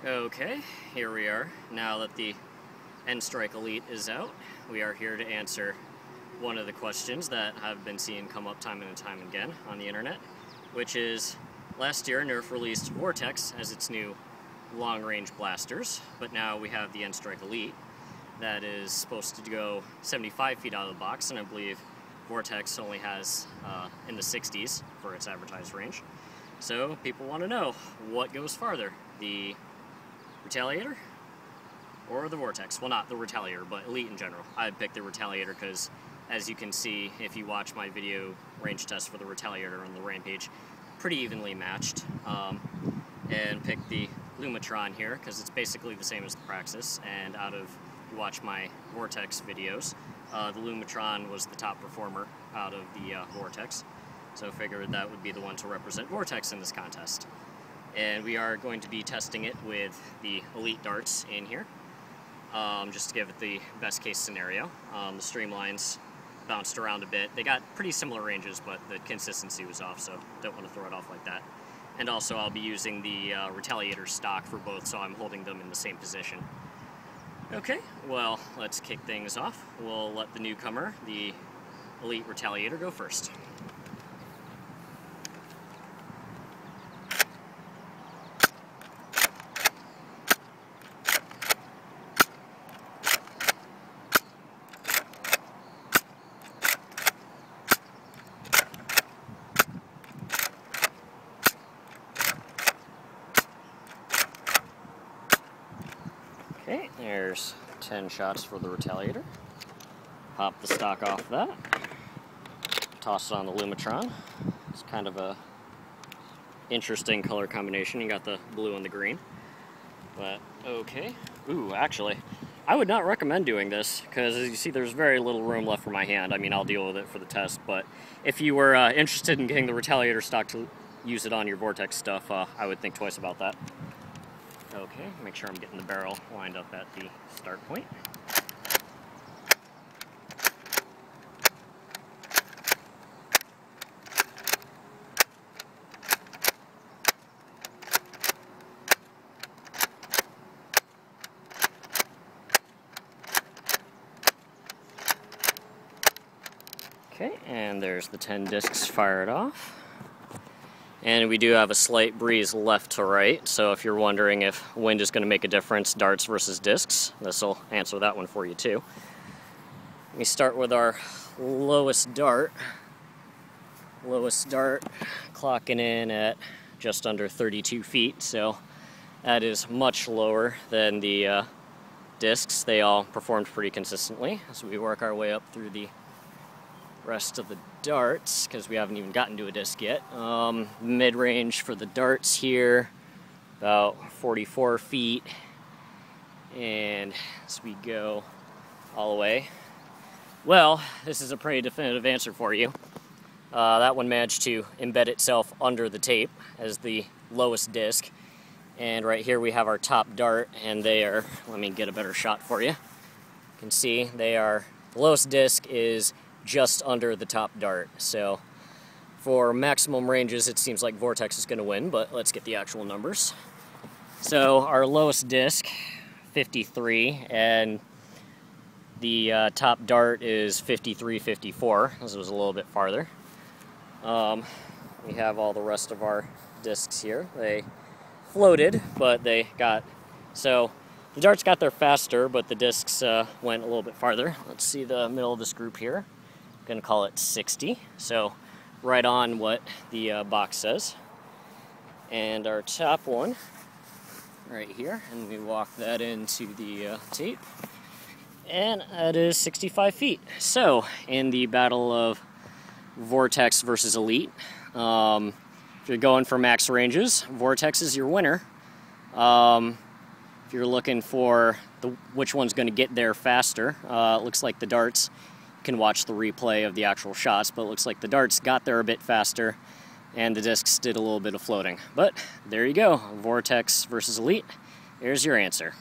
Okay, here we are. Now that the N-Strike Elite is out, we are here to answer one of the questions that I've been seeing come up time and time again on the internet, which is, last year Nerf released Vortex as its new long-range blasters, but now we have the N-Strike Elite that is supposed to go 75 feet out of the box, and I believe Vortex only has in the 60s for its advertised range. So people want to know, what goes farther, the Retaliator or the Vortex? Well, not the Retaliator, but Elite in general. I'd pick the Retaliator because, as you can see, if you watch my video range test for the Retaliator on the Rampage, pretty evenly matched. And pick the Lumitron here because it's basically the same as the Praxis, and out of, if you watch my Vortex videos, the Lumitron was the top performer out of the Vortex, so I figured that would be the one to represent Vortex in this contest. And we are going to be testing it with the Elite darts in here, just to give it the best case scenario. The streamlines bounced around a bit. They got pretty similar ranges, but the consistency was off, so don't want to throw it off like that. And also I'll be using the Retaliator stock for both, so I'm holding them in the same position. Okay, well, let's kick things off. We'll let the newcomer, the Elite Retaliator, go first. Okay, there's 10 shots for the Retaliator. Pop the stock off that. Toss it on the Lumitron. It's kind of a interesting color combination. You got the blue and the green. But, okay. Ooh, actually, I would not recommend doing this, because as you see, there's very little room left for my hand. I mean, I'll deal with it for the test, but if you were interested in getting the Retaliator stock to use it on your Vortex stuff, I would think twice about that. Okay, make sure I'm getting the barrel lined up at the start point. Okay, and there's the 10 discs fired off. And we do have a slight breeze left to right, so if you're wondering if wind is going to make a difference, darts versus discs, this will answer that one for you too. We start with our lowest dart. Lowest dart clocking in at just under 32 feet, so that is much lower than the discs. They all performed pretty consistently as we work our way up through the rest of the darts, because we haven't even gotten to a disc yet. Mid-range for the darts here, about 44 feet, and as we go all the way, well, this is a pretty definitive answer for you. That one managed to embed itself under the tape as the lowest disc, and right here we have our top dart, and they are, let me get a better shot for you. You can see they are, the lowest disc is just under the top dart. So for maximum ranges, it seems like Vortex is going to win, but let's get the actual numbers. So our lowest disc, 53, and the top dart is 53, 54. This was a little bit farther. We have all the rest of our discs here. They floated, but they got, so the darts got there faster, but the discs went a little bit farther. Let's see the middle of this group here. Going to call it 60, so right on what the box says. And our top one right here, and we walk that into the tape, and that is 65 feet. So in the battle of Vortex versus Elite, if you're going for max ranges, Vortex is your winner. If you're looking for which one's going to get there faster, it looks like the darts, can watch the replay of the actual shots, but it looks like the darts got there a bit faster and the discs did a little bit of floating. But there you go, Vortex versus Elite. Here's your answer.